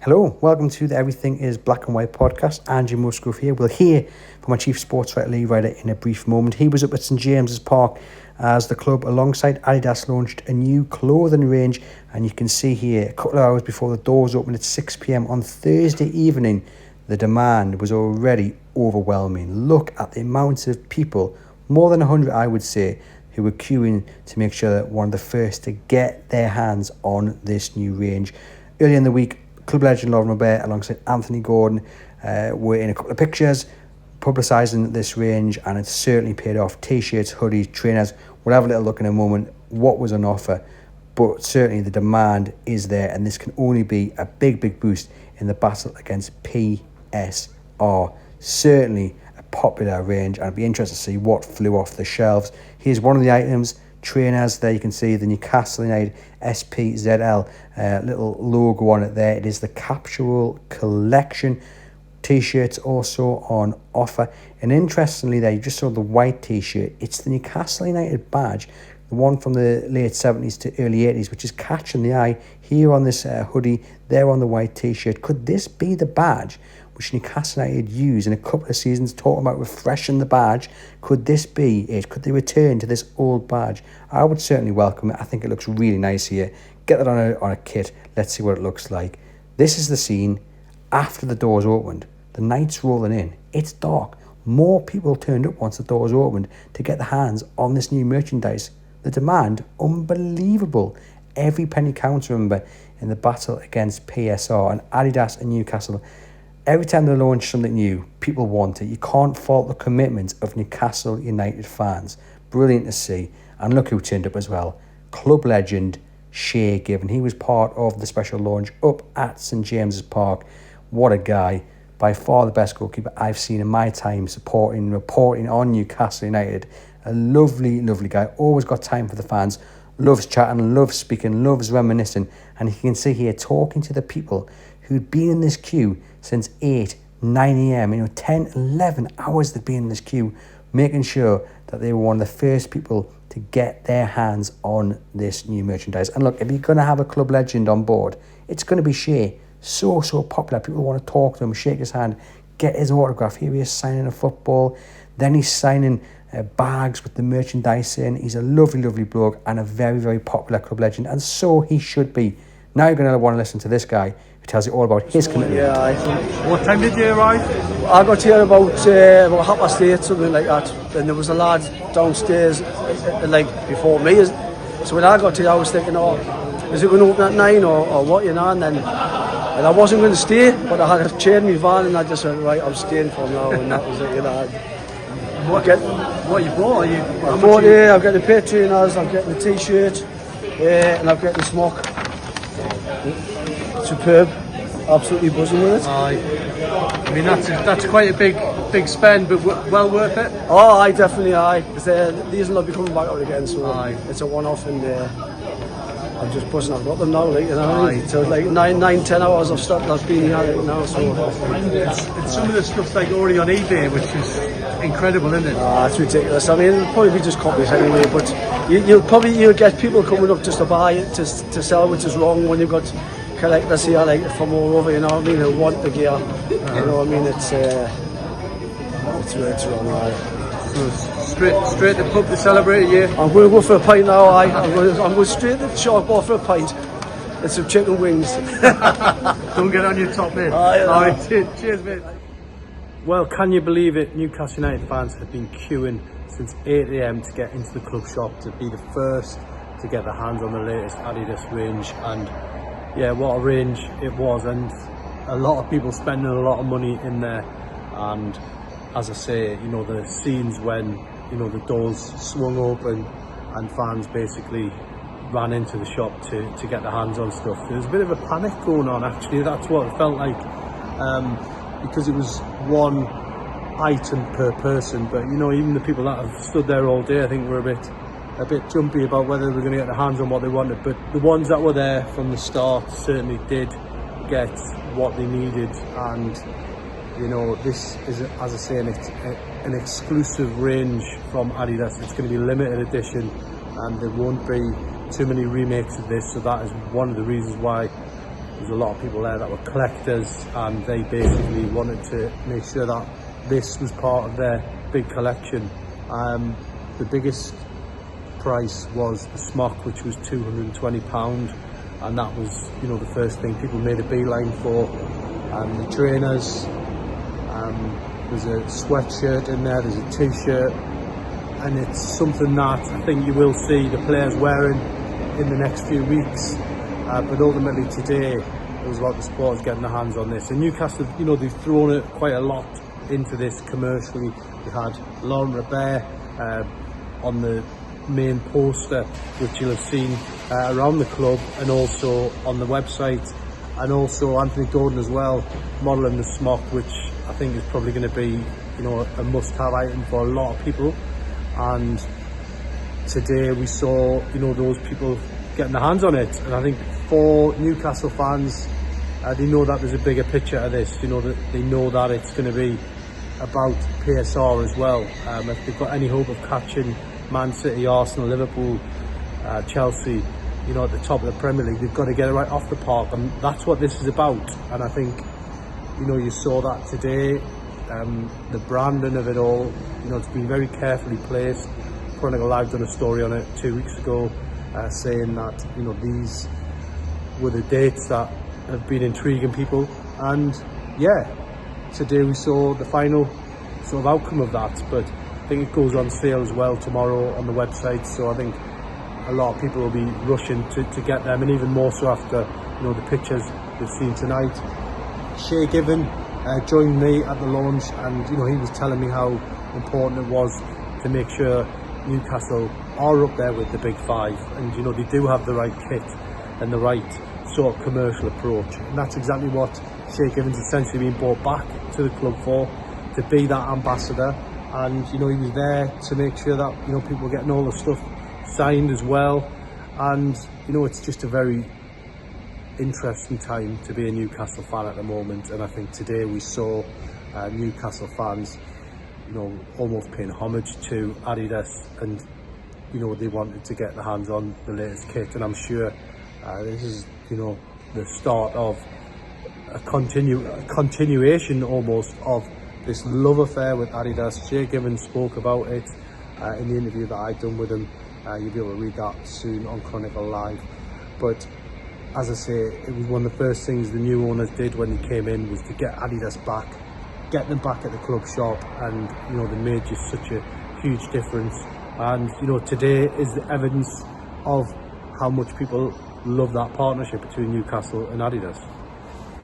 Hello, welcome to the Everything is Black and White podcast. Andrew Musgrove here. We'll hear from our Chief Sports Writer Lee Ryder in a brief moment. He was up at St James's Park as the club alongside Adidas launched a new clothing range, and you can see here a couple of hours before the doors opened at 6 p.m. on Thursday evening, the demand was already overwhelming. Look at the amount of people, more than 100 I would say, who were queuing to make sure that one of the first to get their hands on this new range. Earlier in the week, club legend Lauren Robert alongside Anthony Gordon were in a couple of pictures publicising this range, and it's certainly paid off. T-shirts, hoodies, trainers. We'll have a little look in a moment what was on offer, but certainly the demand is there, and this can only be a big boost in the battle against PSR. Certainly a popular range, and I'd be interested to see what flew off the shelves. Here's one of the items. Trainers, there you can see the Newcastle United SPZL little logo on it there. It is the Capsule Collection. T-shirts also on offer, and interestingly there you just saw the white T-shirt. It's the Newcastle United badge, the one from the late 70s to early 80s, which is catching the eye here on this hoodie, there on the white T-shirt. Could this be the badge which Newcastle United used in a couple of seasons, talking about refreshing the badge? Could this be it? Could they return to this old badge? I would certainly welcome it. I think it looks really nice here. Get that on a kit. Let's see what it looks like. This is the scene after the doors opened. The night's rolling in. It's dark. More people turned up once the doors opened to get their hands on this new merchandise. The demand, unbelievable. Every penny counts, remember, in the battle against PSR, and Adidas and Newcastle. Every time they launch something new, people want it. You can't fault the commitment of Newcastle United fans. Brilliant to see. And look who turned up as well. Club legend Shay Given. He was part of the special launch up at St James's Park. What a guy. By far the best goalkeeper I've seen in my time reporting on Newcastle United. A lovely guy. Always got time for the fans. Loves chatting, loves speaking, loves reminiscing. And you can see here talking to the people who'd been in this queue since 8, 9 a.m. 10, 11 hours they'd been in this queue, making sure that they were one of the first people to get their hands on this new merchandise. And look, if you're going to have a club legend on board, it's going to be Shay. So popular. People want to talk to him, shake his hand, get his autograph. Here he is signing a football. Then he's signing bags with the merchandise in. He's a lovely bloke and a very popular club legend, and so he should be. Now you're going to want to listen to this guy who tells you all about his commitment. Yeah, I think. What time did you arrive? I got here about 8:30, something like that. And there was a lad downstairs before me. So when I got here, I was thinking, is it going to open at 9 or what, And then I wasn't going to stay, but I had a chair in my van, and I just went, right, I'm staying for now, and that was it, What you bought? I've got the pair of trainers, I'm getting the T-shirt, and I've got the smock. Superb, absolutely buzzing with it. I mean that's quite a big spend, but well worth it. Oh, I definitely, these will not be coming back out again, so it's a one-off, and I'm just buzzing. I've got them now, so 9-10 hours I've been here now. So it's some of the stuff's like already on eBay, which is incredible, isn't it? It's ridiculous. I mean, it'll probably be just copies anyway, but you'll get people coming up just to buy it, to sell, which is wrong when you've got collectors here from all over, who want the gear. It's wrong, Straight to the pub to celebrate a year. I'm going to go for a pint now. I'm going straight to the shop bar for a pint and some chicken wings. Don't get on your top, mate. Alright, cheers, mate. Well, can you believe it? Newcastle United fans have been queuing since 8 a.m. to get into the club shop to be the first to get their hands on the latest Adidas range. And yeah, what a range it was, and a lot of people spending a lot of money in there. And as I say, the scenes when the doors swung open and fans basically ran into the shop to get their hands on stuff. There was a bit of a panic going on, actually. That's what it felt like, because it was one item per person. But even the people that have stood there all day, I think were a bit jumpy about whether they were going to get their hands on what they wanted. But the ones that were there from the start certainly did get what they needed. And this is, as I say, an exclusive range from Adidas. It's going to be limited edition, and there won't be too many remakes of this, so that is one of the reasons why There's a lot of people there that were collectors, and they basically wanted to make sure that this was part of their big collection. The biggest price was the smock, which was £220, and that was, you know, the first thing people made a beeline for. The trainers, there's a sweatshirt in there, there's a t-shirt, and it's something that I think you will see the players wearing in the next few weeks. But ultimately today it was about the supporters getting their hands on this. And Newcastle, you know, they've thrown it quite a lot into this commercially. We had Laurent Robert on the main poster, which you'll have seen around the club and also on the website, and also Anthony Gordon as well, modelling the smock, which I think is probably going to be, you know, a must-have item for a lot of people. And today we saw, you know, those people getting their hands on it, and I think for Newcastle fans, they know that there's a bigger picture to this. You know, that they know that it's going to be about PSR as well. If they've got any hope of catching Man City, Arsenal, Liverpool, Chelsea, you know, at the top of the Premier League, they've got to get it right off the park, and that's what this is about. And I think, you know, you saw that today. The branding of it all, you know, it's been very carefully placed. Chronicle Live done a story on it 2 weeks ago, saying that, you know, these were the dates that have been intriguing people. And yeah, today we saw the final sort of outcome of that. But I think it goes on sale as well tomorrow on the website, so I think a lot of people will be rushing to get them, and even more so after, you know, the pictures we've seen tonight. Shay Given joined me at the launch, and, you know, he was telling me how important it was to make sure Newcastle are up there with the big five, and, you know, they do have the right kit and the right sort of commercial approach, and that's exactly what Shay Given's essentially been brought back to the club for, to be that ambassador. And, you know, he was there to make sure that, you know, people were getting all the stuff signed as well. And, you know, it's just a very interesting time to be a Newcastle fan at the moment. And I think today we saw Newcastle fans, you know, almost paying homage to Adidas, and, you know, they wanted to get their hands on the latest kit. And I'm sure this is, you know, the start of a continuation almost of this love affair with Adidas. Shay Given spoke about it in the interview that I'd done with him. You'll be able to read that soon on Chronicle Live. But as I say, it was one of the first things the new owners did when they came in, was to get Adidas back, get them back at the club shop, and, you know, they made just such a huge difference. And, you know, today is the evidence of how much people love that partnership between Newcastle and Adidas.